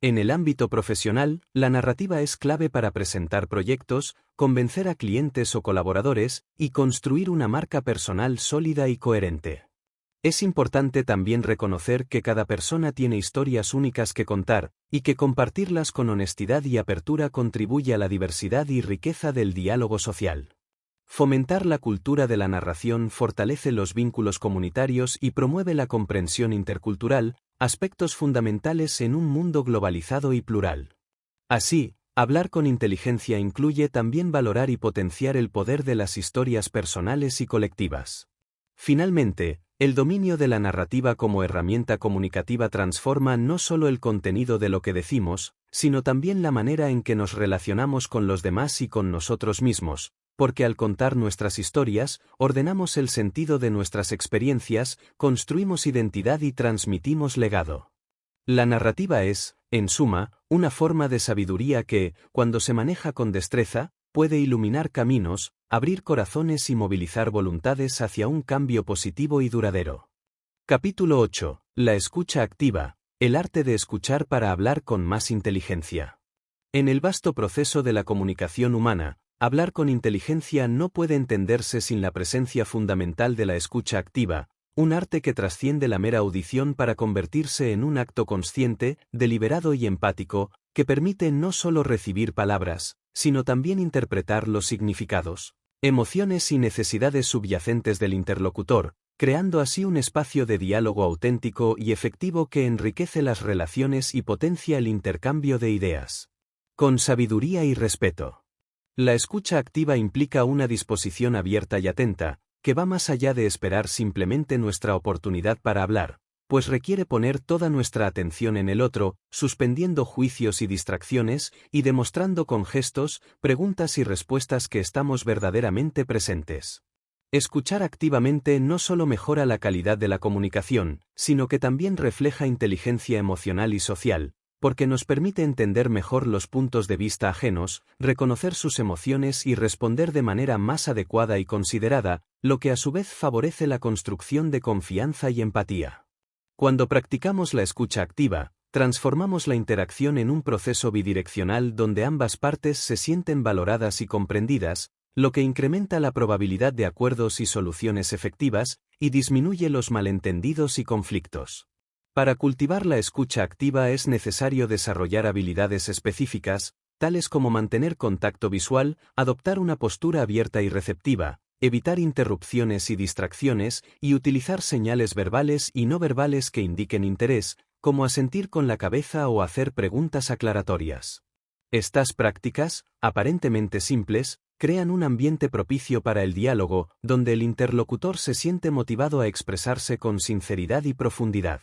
En el ámbito profesional, la narrativa es clave para presentar proyectos, convencer a clientes o colaboradores, y construir una marca personal sólida y coherente. Es importante también reconocer que cada persona tiene historias únicas que contar, y que compartirlas con honestidad y apertura contribuye a la diversidad y riqueza del diálogo social. Fomentar la cultura de la narración fortalece los vínculos comunitarios y promueve la comprensión intercultural, aspectos fundamentales en un mundo globalizado y plural. Así, hablar con inteligencia incluye también valorar y potenciar el poder de las historias personales y colectivas. Finalmente, el dominio de la narrativa como herramienta comunicativa transforma no solo el contenido de lo que decimos, sino también la manera en que nos relacionamos con los demás y con nosotros mismos, porque al contar nuestras historias, ordenamos el sentido de nuestras experiencias, construimos identidad y transmitimos legado. La narrativa es, en suma, una forma de sabiduría que, cuando se maneja con destreza, puede iluminar caminos, abrir corazones y movilizar voluntades hacia un cambio positivo y duradero. Capítulo 8. La escucha activa, el arte de escuchar para hablar con más inteligencia. En el vasto proceso de la comunicación humana, hablar con inteligencia no puede entenderse sin la presencia fundamental de la escucha activa, un arte que trasciende la mera audición para convertirse en un acto consciente, deliberado y empático, que permite no solo recibir palabras, sino también interpretar los significados, emociones y necesidades subyacentes del interlocutor, creando así un espacio de diálogo auténtico y efectivo que enriquece las relaciones y potencia el intercambio de ideas. Con sabiduría y respeto. La escucha activa implica una disposición abierta y atenta, que va más allá de esperar simplemente nuestra oportunidad para hablar, pues requiere poner toda nuestra atención en el otro, suspendiendo juicios y distracciones, y demostrando con gestos, preguntas y respuestas que estamos verdaderamente presentes. Escuchar activamente no solo mejora la calidad de la comunicación, sino que también refleja inteligencia emocional y social, porque nos permite entender mejor los puntos de vista ajenos, reconocer sus emociones y responder de manera más adecuada y considerada, lo que a su vez favorece la construcción de confianza y empatía. Cuando practicamos la escucha activa, transformamos la interacción en un proceso bidireccional donde ambas partes se sienten valoradas y comprendidas, lo que incrementa la probabilidad de acuerdos y soluciones efectivas, y disminuye los malentendidos y conflictos. Para cultivar la escucha activa es necesario desarrollar habilidades específicas, tales como mantener contacto visual, adoptar una postura abierta y receptiva, evitar interrupciones y distracciones, y utilizar señales verbales y no verbales que indiquen interés, como asentir con la cabeza o hacer preguntas aclaratorias. Estas prácticas, aparentemente simples, crean un ambiente propicio para el diálogo, donde el interlocutor se siente motivado a expresarse con sinceridad y profundidad.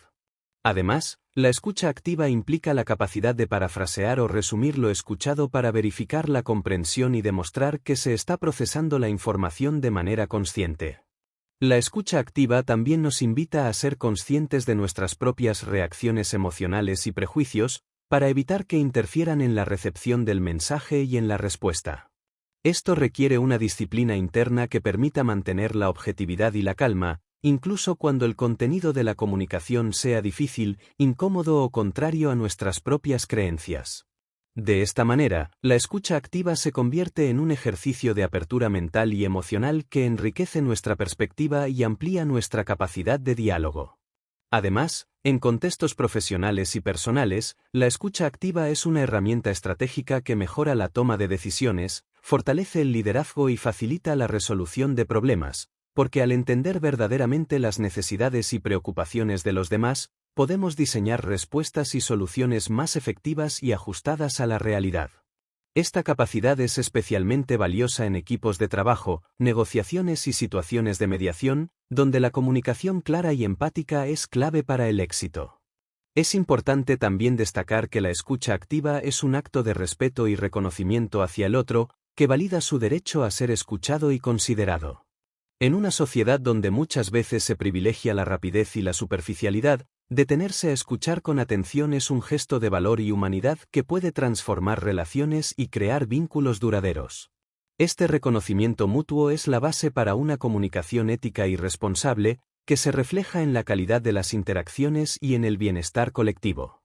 Además, la escucha activa implica la capacidad de parafrasear o resumir lo escuchado para verificar la comprensión y demostrar que se está procesando la información de manera consciente. La escucha activa también nos invita a ser conscientes de nuestras propias reacciones emocionales y prejuicios, para evitar que interfieran en la recepción del mensaje y en la respuesta. Esto requiere una disciplina interna que permita mantener la objetividad y la calma, incluso cuando el contenido de la comunicación sea difícil, incómodo o contrario a nuestras propias creencias. De esta manera, la escucha activa se convierte en un ejercicio de apertura mental y emocional que enriquece nuestra perspectiva y amplía nuestra capacidad de diálogo. Además, en contextos profesionales y personales, la escucha activa es una herramienta estratégica que mejora la toma de decisiones, fortalece el liderazgo y facilita la resolución de problemas, porque al entender verdaderamente las necesidades y preocupaciones de los demás, podemos diseñar respuestas y soluciones más efectivas y ajustadas a la realidad. Esta capacidad es especialmente valiosa en equipos de trabajo, negociaciones y situaciones de mediación, donde la comunicación clara y empática es clave para el éxito. Es importante también destacar que la escucha activa es un acto de respeto y reconocimiento hacia el otro, que valida su derecho a ser escuchado y considerado. En una sociedad donde muchas veces se privilegia la rapidez y la superficialidad, detenerse a escuchar con atención es un gesto de valor y humanidad que puede transformar relaciones y crear vínculos duraderos. Este reconocimiento mutuo es la base para una comunicación ética y responsable, que se refleja en la calidad de las interacciones y en el bienestar colectivo.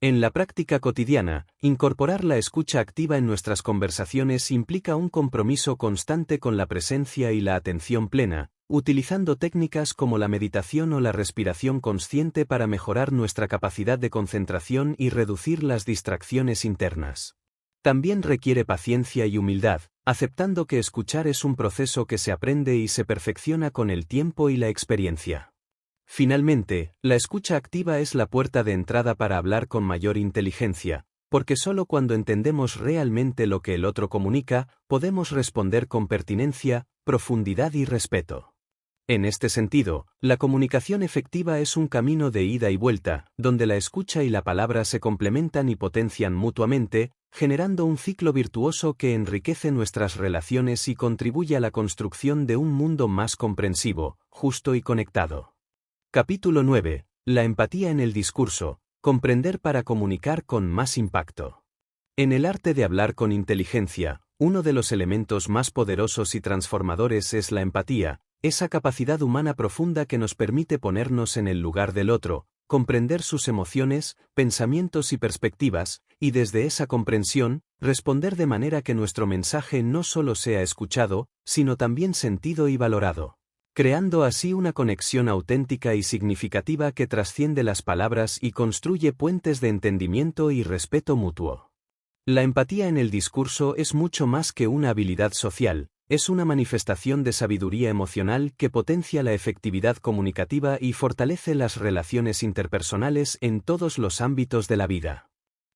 En la práctica cotidiana, incorporar la escucha activa en nuestras conversaciones implica un compromiso constante con la presencia y la atención plena, utilizando técnicas como la meditación o la respiración consciente para mejorar nuestra capacidad de concentración y reducir las distracciones internas. También requiere paciencia y humildad, aceptando que escuchar es un proceso que se aprende y se perfecciona con el tiempo y la experiencia. Finalmente, la escucha activa es la puerta de entrada para hablar con mayor inteligencia, porque solo cuando entendemos realmente lo que el otro comunica, podemos responder con pertinencia, profundidad y respeto. En este sentido, la comunicación efectiva es un camino de ida y vuelta, donde la escucha y la palabra se complementan y potencian mutuamente, generando un ciclo virtuoso que enriquece nuestras relaciones y contribuye a la construcción de un mundo más comprensivo, justo y conectado. Capítulo 9. La empatía en el discurso. Comprender para comunicar con más impacto. En el arte de hablar con inteligencia, uno de los elementos más poderosos y transformadores es la empatía, esa capacidad humana profunda que nos permite ponernos en el lugar del otro, comprender sus emociones, pensamientos y perspectivas, y desde esa comprensión, responder de manera que nuestro mensaje no solo sea escuchado, sino también sentido y valorado, creando así una conexión auténtica y significativa que trasciende las palabras y construye puentes de entendimiento y respeto mutuo. La empatía en el discurso es mucho más que una habilidad social, es una manifestación de sabiduría emocional que potencia la efectividad comunicativa y fortalece las relaciones interpersonales en todos los ámbitos de la vida.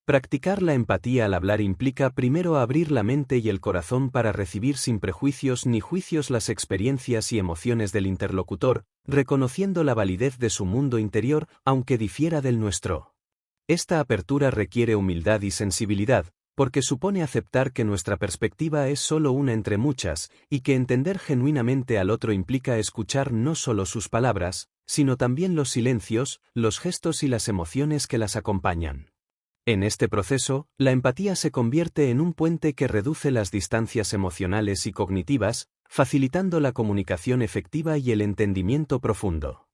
Practicar la empatía al hablar implica primero abrir la mente y el corazón para recibir sin prejuicios ni juicios las experiencias y emociones del interlocutor, reconociendo la validez de su mundo interior, aunque difiera del nuestro. Esta apertura requiere humildad y sensibilidad, porque supone aceptar que nuestra perspectiva es solo una entre muchas, y que entender genuinamente al otro implica escuchar no solo sus palabras, sino también los silencios, los gestos y las emociones que las acompañan. En este proceso, la empatía se convierte en un puente que reduce las distancias emocionales y cognitivas, facilitando la comunicación efectiva y el entendimiento profundo.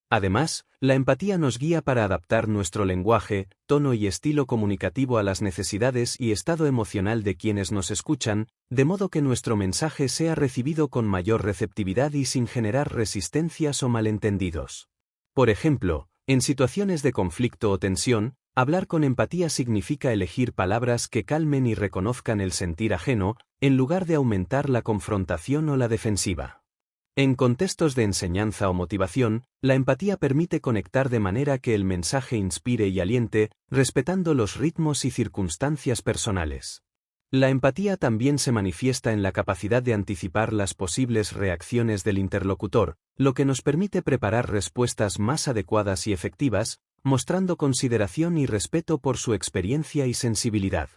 Además, la empatía nos guía para adaptar nuestro lenguaje, tono y estilo comunicativo a las necesidades y estado emocional de quienes nos escuchan, de modo que nuestro mensaje sea recibido con mayor receptividad y sin generar resistencias o malentendidos. Por ejemplo, en situaciones de conflicto o tensión, hablar con empatía significa elegir palabras que calmen y reconozcan el sentir ajeno, en lugar de aumentar la confrontación o la defensiva. En contextos de enseñanza o motivación, la empatía permite conectar de manera que el mensaje inspire y aliente, respetando los ritmos y circunstancias personales. La empatía también se manifiesta en la capacidad de anticipar las posibles reacciones del interlocutor, lo que nos permite preparar respuestas más adecuadas y efectivas, mostrando consideración y respeto por su experiencia y sensibilidad.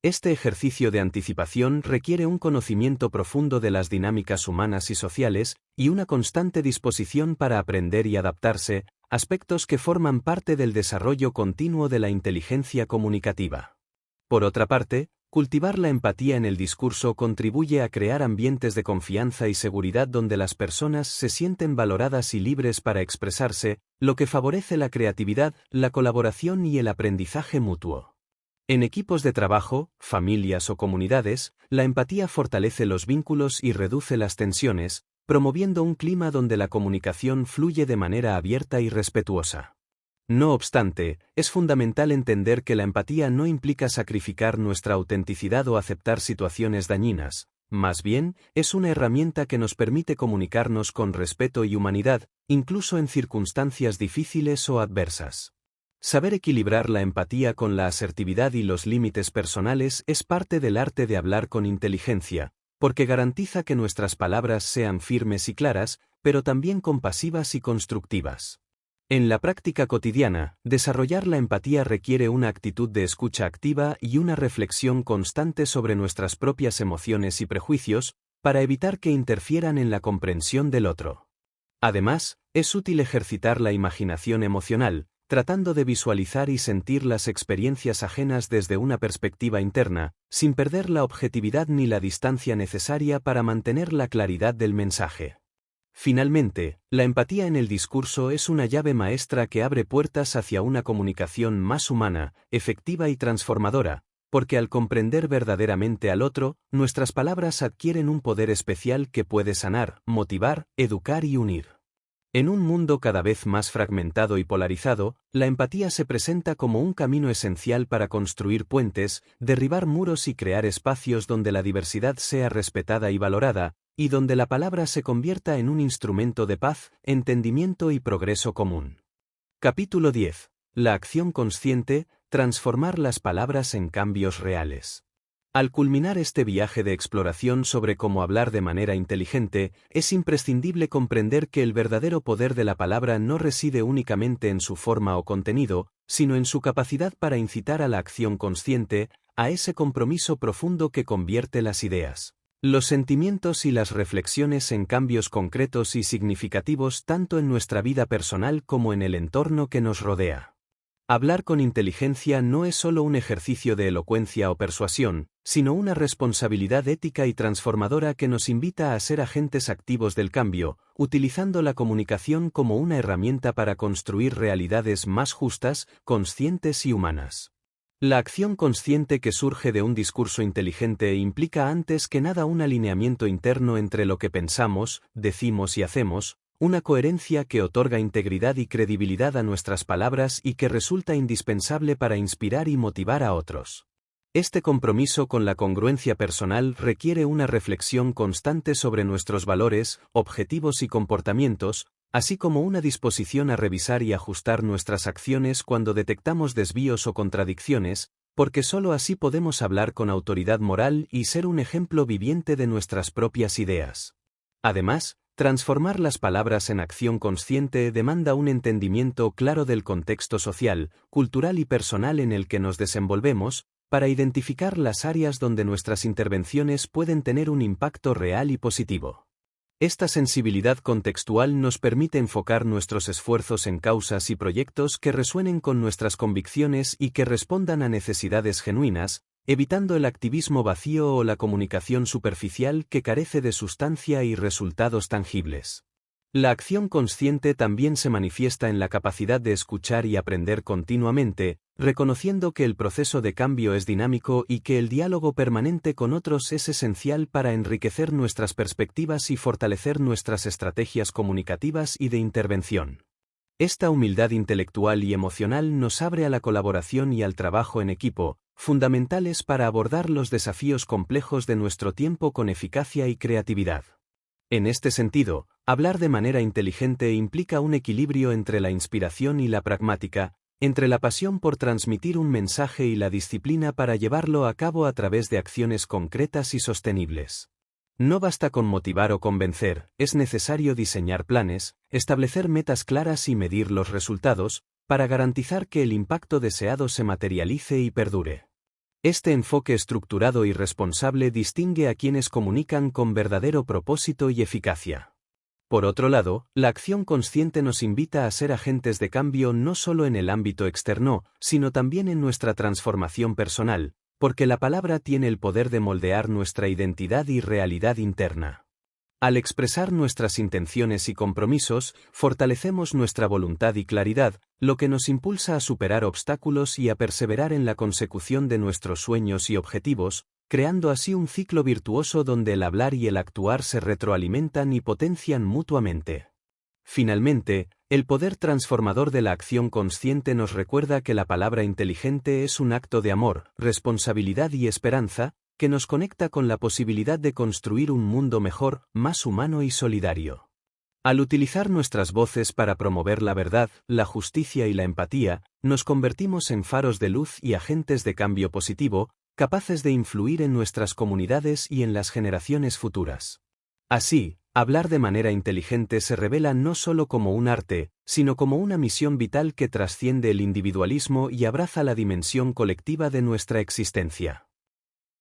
Este ejercicio de anticipación requiere un conocimiento profundo de las dinámicas humanas y sociales, y una constante disposición para aprender y adaptarse, aspectos que forman parte del desarrollo continuo de la inteligencia comunicativa. Por otra parte, cultivar la empatía en el discurso contribuye a crear ambientes de confianza y seguridad donde las personas se sienten valoradas y libres para expresarse, lo que favorece la creatividad, la colaboración y el aprendizaje mutuo. En equipos de trabajo, familias o comunidades, la empatía fortalece los vínculos y reduce las tensiones, promoviendo un clima donde la comunicación fluye de manera abierta y respetuosa. No obstante, es fundamental entender que la empatía no implica sacrificar nuestra autenticidad o aceptar situaciones dañinas, más bien, es una herramienta que nos permite comunicarnos con respeto y humanidad, incluso en circunstancias difíciles o adversas. Saber equilibrar la empatía con la asertividad y los límites personales es parte del arte de hablar con inteligencia, porque garantiza que nuestras palabras sean firmes y claras, pero también compasivas y constructivas. En la práctica cotidiana, desarrollar la empatía requiere una actitud de escucha activa y una reflexión constante sobre nuestras propias emociones y prejuicios, para evitar que interfieran en la comprensión del otro. Además, es útil ejercitar la imaginación emocional, tratando de visualizar y sentir las experiencias ajenas desde una perspectiva interna, sin perder la objetividad ni la distancia necesaria para mantener la claridad del mensaje. Finalmente, la empatía en el discurso es una llave maestra que abre puertas hacia una comunicación más humana, efectiva y transformadora, porque al comprender verdaderamente al otro, nuestras palabras adquieren un poder especial que puede sanar, motivar, educar y unir. En un mundo cada vez más fragmentado y polarizado, la empatía se presenta como un camino esencial para construir puentes, derribar muros y crear espacios donde la diversidad sea respetada y valorada, y donde la palabra se convierta en un instrumento de paz, entendimiento y progreso común. Capítulo 10. La acción consciente, transformar las palabras en cambios reales. Al culminar este viaje de exploración sobre cómo hablar de manera inteligente, es imprescindible comprender que el verdadero poder de la palabra no reside únicamente en su forma o contenido, sino en su capacidad para incitar a la acción consciente, a ese compromiso profundo que convierte las ideas, los sentimientos y las reflexiones en cambios concretos y significativos tanto en nuestra vida personal como en el entorno que nos rodea. Hablar con inteligencia no es solo un ejercicio de elocuencia o persuasión, sino una responsabilidad ética y transformadora que nos invita a ser agentes activos del cambio, utilizando la comunicación como una herramienta para construir realidades más justas, conscientes y humanas. La acción consciente que surge de un discurso inteligente implica antes que nada un alineamiento interno entre lo que pensamos, decimos y hacemos, una coherencia que otorga integridad y credibilidad a nuestras palabras y que resulta indispensable para inspirar y motivar a otros. Este compromiso con la congruencia personal requiere una reflexión constante sobre nuestros valores, objetivos y comportamientos, así como una disposición a revisar y ajustar nuestras acciones cuando detectamos desvíos o contradicciones, porque sólo así podemos hablar con autoridad moral y ser un ejemplo viviente de nuestras propias ideas. Además, transformar las palabras en acción consciente demanda un entendimiento claro del contexto social, cultural y personal en el que nos desenvolvemos, para identificar las áreas donde nuestras intervenciones pueden tener un impacto real y positivo. Esta sensibilidad contextual nos permite enfocar nuestros esfuerzos en causas y proyectos que resuenen con nuestras convicciones y que respondan a necesidades genuinas, evitando el activismo vacío o la comunicación superficial que carece de sustancia y resultados tangibles. La acción consciente también se manifiesta en la capacidad de escuchar y aprender continuamente, reconociendo que el proceso de cambio es dinámico y que el diálogo permanente con otros es esencial para enriquecer nuestras perspectivas y fortalecer nuestras estrategias comunicativas y de intervención. Esta humildad intelectual y emocional nos abre a la colaboración y al trabajo en equipo, fundamentales para abordar los desafíos complejos de nuestro tiempo con eficacia y creatividad. En este sentido, hablar de manera inteligente implica un equilibrio entre la inspiración y la pragmática, entre la pasión por transmitir un mensaje y la disciplina para llevarlo a cabo a través de acciones concretas y sostenibles. No basta con motivar o convencer, es necesario diseñar planes, establecer metas claras y medir los resultados, para garantizar que el impacto deseado se materialice y perdure. Este enfoque estructurado y responsable distingue a quienes comunican con verdadero propósito y eficacia. Por otro lado, la acción consciente nos invita a ser agentes de cambio no solo en el ámbito externo, sino también en nuestra transformación personal, porque la palabra tiene el poder de moldear nuestra identidad y realidad interna. Al expresar nuestras intenciones y compromisos, fortalecemos nuestra voluntad y claridad, lo que nos impulsa a superar obstáculos y a perseverar en la consecución de nuestros sueños y objetivos, creando así un ciclo virtuoso donde el hablar y el actuar se retroalimentan y potencian mutuamente. Finalmente, el poder transformador de la acción consciente nos recuerda que la palabra inteligente es un acto de amor, responsabilidad y esperanza, que nos conecta con la posibilidad de construir un mundo mejor, más humano y solidario. Al utilizar nuestras voces para promover la verdad, la justicia y la empatía, nos convertimos en faros de luz y agentes de cambio positivo, capaces de influir en nuestras comunidades y en las generaciones futuras. Así, hablar de manera inteligente se revela no solo como un arte, sino como una misión vital que trasciende el individualismo y abraza la dimensión colectiva de nuestra existencia.